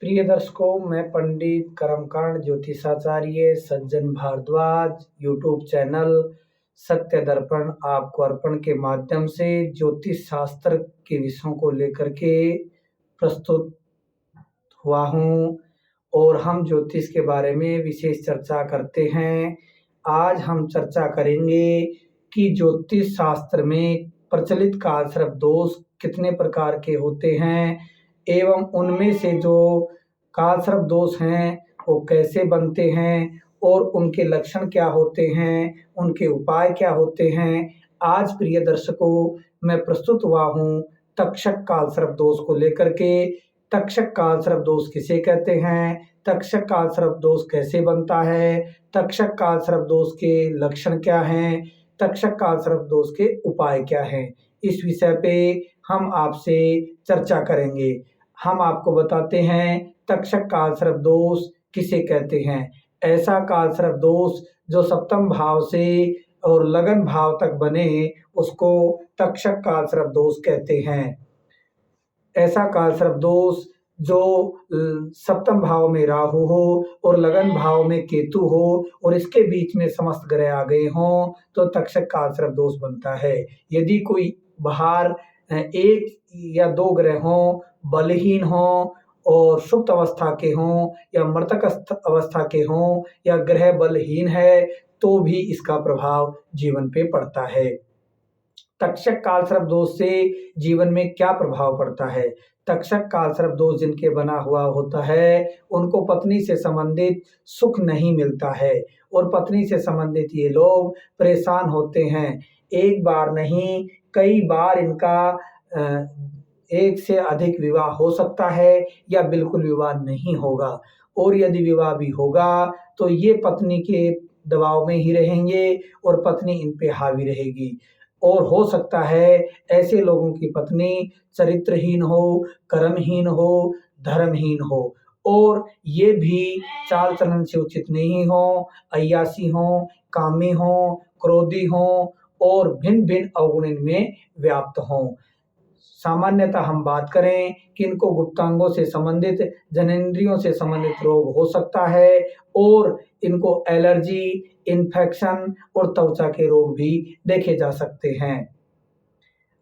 प्रिय दर्शकों, मैं पंडित कर्मकांड ज्योतिषाचार्य सज्जन भारद्वाज यूट्यूब चैनल सत्य दर्पण आपको अर्पण के माध्यम से ज्योतिष शास्त्र के विषयों को लेकर के प्रस्तुत हुआ हूँ और हम ज्योतिष के बारे में विशेष चर्चा करते हैं। आज हम चर्चा करेंगे कि ज्योतिष शास्त्र में प्रचलित कालसर्प दोष कितने प्रकार के होते हैं एवं उनमें से जो कालसर्प दोष हैं वो कैसे बनते हैं और उनके लक्षण क्या होते हैं, उनके उपाय क्या होते हैं। आज प्रिय दर्शकों, मैं प्रस्तुत हुआ हूँ तक्षक कालसर्प दोष को लेकर के। तक्षक कालसर्प दोष किसे कहते हैं, तक्षक कालसर्प दोष कैसे बनता है, तक्षक कालसर्प दोष के लक्षण क्या हैं, तक्षक कालसर्प दोष के उपाय क्या हैं, इस विषय पे हम आपसे चर्चा करेंगे। हम आपको बताते हैं तक्षक कालसर्प दोष किसे कहते हैं। ऐसा कालसर्प दोष जो सप्तम भाव से और लगन भाव तक बने उसको तक्षक कालसर्प दोष कहते हैं। ऐसा कालसर्प दोष जो सप्तम भाव में राहु हो और लगन भाव में केतु हो और इसके बीच में समस्त ग्रह आ गए हों तो तक्षक कालसर्प दोष बनता है। यदि कोई बाहर एक या दो ग्रह हों, बलहीन हों और सुप्त अवस्था के हों या मृतक अवस्था के हों या ग्रह बलहीन है तो भी इसका प्रभाव जीवन पे पड़ता है। तक्षक कालसर्प दोष से जीवन में क्या प्रभाव पड़ता है। तक्षक कालसर्प दोष जिनके बना हुआ होता है उनको पत्नी से संबंधित सुख नहीं मिलता है और पत्नी से संबंधित ये लोग परेशान होते हैं। एक बार नहीं, कई बार इनका एक से अधिक विवाह हो सकता है या बिल्कुल विवाह नहीं होगा और यदि विवाह भी होगा तो ये पत्नी के दबाव में ही रहेंगे और पत्नी इन पे हावी रहेगी। और हो सकता है ऐसे लोगों की पत्नी चरित्रहीन हो, कर्महीन हो, धर्महीन हो और ये भी चाल चलन से उचित नहीं हो, अय्यासी हो, कामी हो, क्रोधी हो और भिन्न भिन्न अवगुण इनमें व्याप्त हों। सामान्यतः हम बात करें कि इनको गुप्तांगों से संबंधित, जननेंद्रियों से संबंधित रोग हो सकता है और इनको एलर्जी, इन्फेक्शन और त्वचा के रोग भी देखे जा सकते हैं।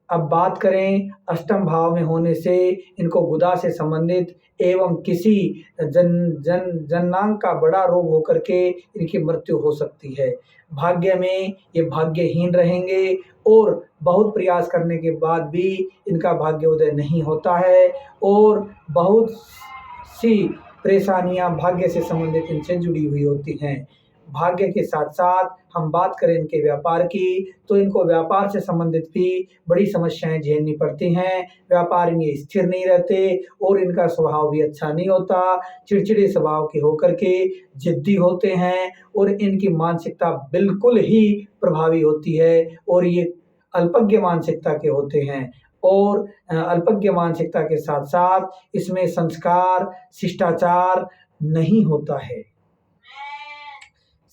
अब बात करें अष्टम भाव में होने से इनको गुदा से संबंधित एवं किसी जननांग का बड़ा रोग होकर के इनकी मृत्यु हो सकती है। भाग्य में ये भाग्यहीन रहेंगे और बहुत प्रयास करने के बाद भी इनका भाग्योदय नहीं होता है और बहुत सी परेशानियां भाग्य से संबंधित इनसे जुड़ी हुई होती हैं। भाग्य के साथ साथ हम बात करें इनके व्यापार की तो इनको व्यापार से संबंधित भी बड़ी समस्याएं झेलनी पड़ती हैं। व्यापार में स्थिर नहीं रहते और इनका स्वभाव भी अच्छा नहीं होता, चिड़चिड़े स्वभाव के होकर के जिद्दी होते हैं और इनकी मानसिकता बिल्कुल ही प्रभावी होती है और ये अल्पज्ञ मानसिकता के होते हैं। और अल्पज्ञ मानसिकता के साथ साथ इसमें संस्कार, शिष्टाचार नहीं होता है।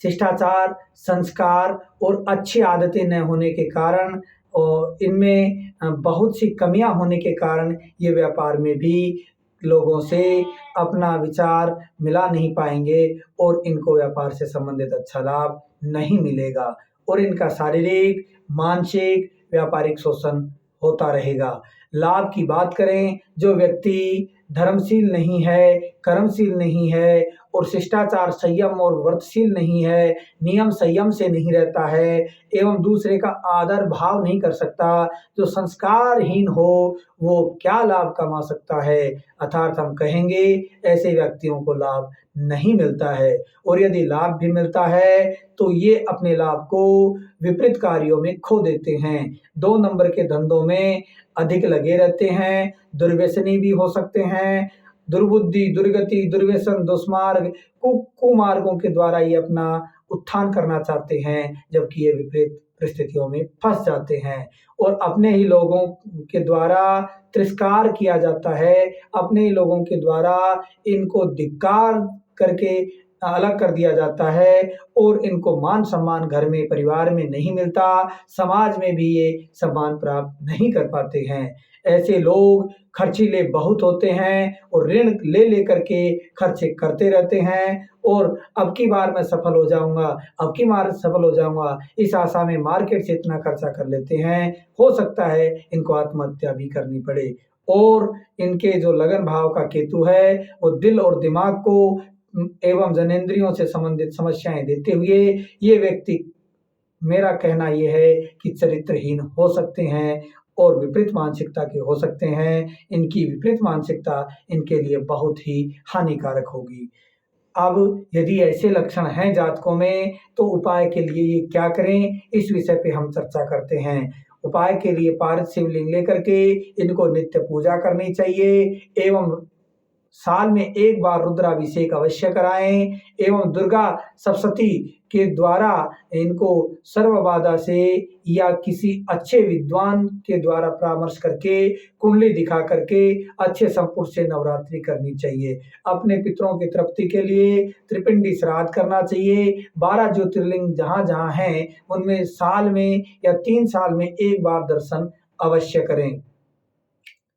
शिष्टाचार, संस्कार और अच्छी आदतें न होने के कारण और इनमें बहुत सी कमियां होने के कारण ये व्यापार में भी लोगों से अपना विचार मिला नहीं पाएंगे और इनको व्यापार से संबंधित अच्छा लाभ नहीं मिलेगा और इनका शारीरिक, मानसिक, व्यापारिक शोषण होता रहेगा। लाभ की बात करें, जो व्यक्ति धर्मशील नहीं है, कर्मशील नहीं है और शिष्टाचार, संयम और व्रतशील नहीं है, नियम संयम से नहीं रहता है एवं दूसरे का आदर भाव नहीं कर सकता, जो संस्कारहीन हो वो क्या लाभ कमा सकता है। अर्थात हम कहेंगे ऐसे व्यक्तियों को लाभ नहीं मिलता है और यदि लाभ भी मिलता है तो ये अपने लाभ को विपरीत कार्यों में खो देते हैं। 2 नंबर के धंधों में अधिक लगे रहते हैं, दुर्व्यसनी भी हो सकते हैं, दुर्बुद्धि, दुर्गति, दुर्व्यसन, दुष्मार्ग, कुमार्गों के द्वारा ये अपना उत्थान करना चाहते हैं, जबकि ये विपरीत परिस्थितियों में फंस जाते हैं और अपने ही लोगों के द्वारा तिरस्कार किया जाता है, अपने ही लोगों के द्वारा इनको धिक्कार करके अलग कर दिया जाता है और इनको मान सम्मान घर में परिवार में नहीं मिलता, समाज में भी ये सम्मान प्राप्त नहीं कर पाते हैं। ऐसे लोग खर्चीले बहुत होते हैं और ऋण ले लेकर के खर्चे करते रहते हैं और अब की बार मैं सफल हो जाऊँगा, अब की बार सफल हो जाऊँगा, इस आशा में मार्केट से इतना खर्चा कर लेते हैं, हो सकता है इनको आत्महत्या भी करनी पड़े। और इनके जो लगन भाव का केतु है, वो दिल और दिमाग को एवं जनेंद्रियों से संबंधित समस्याएँ देते हुए ये व्यक्ति, मेरा कहना ये है कि चरित्रहीन हो सकते हैं और विपरीत मानसिकता के हो सकते हैं। इनकी विपरीत मानसिकता इनके लिए बहुत ही हानिकारक होगी। अब यदि ऐसे लक्षण हैं जातकों में, तो उपाय के लिए ये क्या करें, इस विषय पे हम चर्चा करते हैं। उपाय के लिए पारित शिवलिंग लेकर के इनको नित्य पूजा करनी चाहिए एवं साल में एक बार रुद्राभिषेक अवश्य कराएं एवं दुर्गा सप्तशती के द्वारा इनको सर्व बाधा से या किसी अच्छे विद्वान के द्वारा परामर्श करके कुंडली दिखा करके अच्छे संपुट से नवरात्रि करनी चाहिए। अपने पितरों की तृप्ति के लिए त्रिपिंडी श्राद्ध करना चाहिए। 12 ज्योतिर्लिंग जहाँ-जहाँ हैं उनमें साल में या 3 साल में एक बार दर्शन अवश्य करें।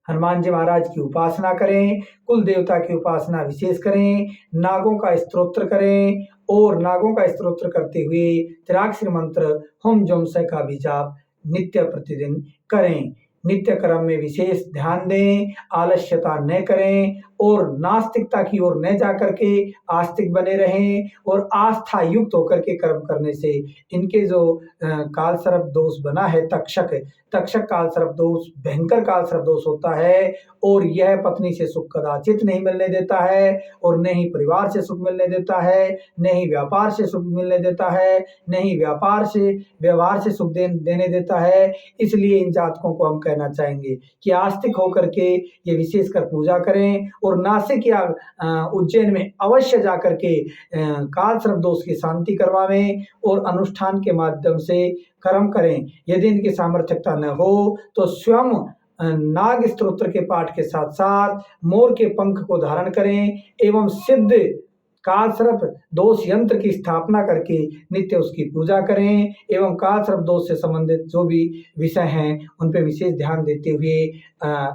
हनुमान जी महाराज की उपासना करें, कुल देवता की उपासना विशेष करें, नागों का स्तोत्र करें और नागों का स्तोत्र करते हुए त्रिअक्षर मंत्र हुम जुम स का भी जाप नित्य प्रतिदिन करें। नित्य कर्म में विशेष ध्यान दें, आलस्यता न करें और नास्तिकता की ओर न जाकर के आस्तिक बने रहें और आस्था युक्त होकर के कर्म करने से इनके जो काल सर्प दोष बना है तक्षक काल सर्प दोष भयंकर काल सर्प दोष होता है और यह पत्नी से सुख कदाचित नहीं मिलने देता है और न ही परिवार से सुख मिलने देता है, न ही व्यापार से सुख मिलने देता है, न ही व्यवहार से सुख देने देता है। इसलिए इन जातकों को हम कहना चाहेंगे कि आस्तिक होकर के ये विशेषकर पूजा करें और नासिक या उज्जैन में अवश्य जाकर के काल सर्प दोष की शांति करवावें और अनुष्ठान के माध्यम से कर्म करें। यदि इनकी सामर्थ्यता न हो तो स्वयं नाग स्तोत्र के पाठ के साथ साथ मोर के पंख को धारण करें एवं सिद्ध काल सर्प दोष यंत्र की स्थापना करके नित्य उसकी पूजा करें एवं काल सर्प दोष से संबंधित जो भी विषय हैं उन पे विशेष ध्यान देते हुए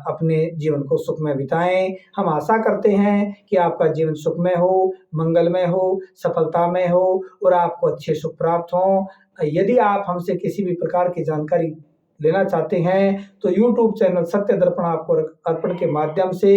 अपने जीवन को सुखमय बिताएं। हम आशा करते हैं कि आपका जीवन सुखमय हो, मंगलमय हो, सफलतामय हो और आपको अच्छे सुख प्राप्त हों। यदि आप हमसे किसी भी प्रकार की जानकारी लेना चाहते हैं तो YouTube चैनल सत्य दर्पण आपको अर्पण के माध्यम से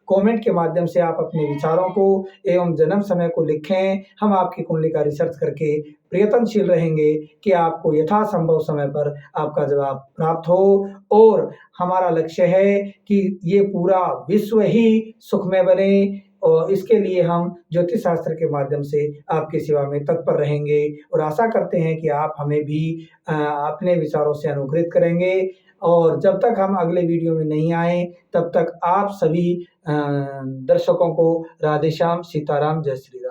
कमेंट के माध्यम से आप अपने विचारों को एवं जन्म समय को लिखें। हम आपकी कुंडली का रिसर्च करके प्रयत्नशील रहेंगे कि आपको यथासंभव समय पर आपका जवाब प्राप्त हो और हमारा लक्ष्य है कि ये पूरा विश्व ही सुखमय बने और इसके लिए हम ज्योतिष शास्त्र के माध्यम से आपकी सेवा में तत्पर रहेंगे और आशा करते हैं कि आप हमें भी अपने विचारों से अनुग्रहित करेंगे। और जब तक हम अगले वीडियो में नहीं आए तब तक आप सभी दर्शकों को राधे श्याम, सीताराम, जय श्री राम।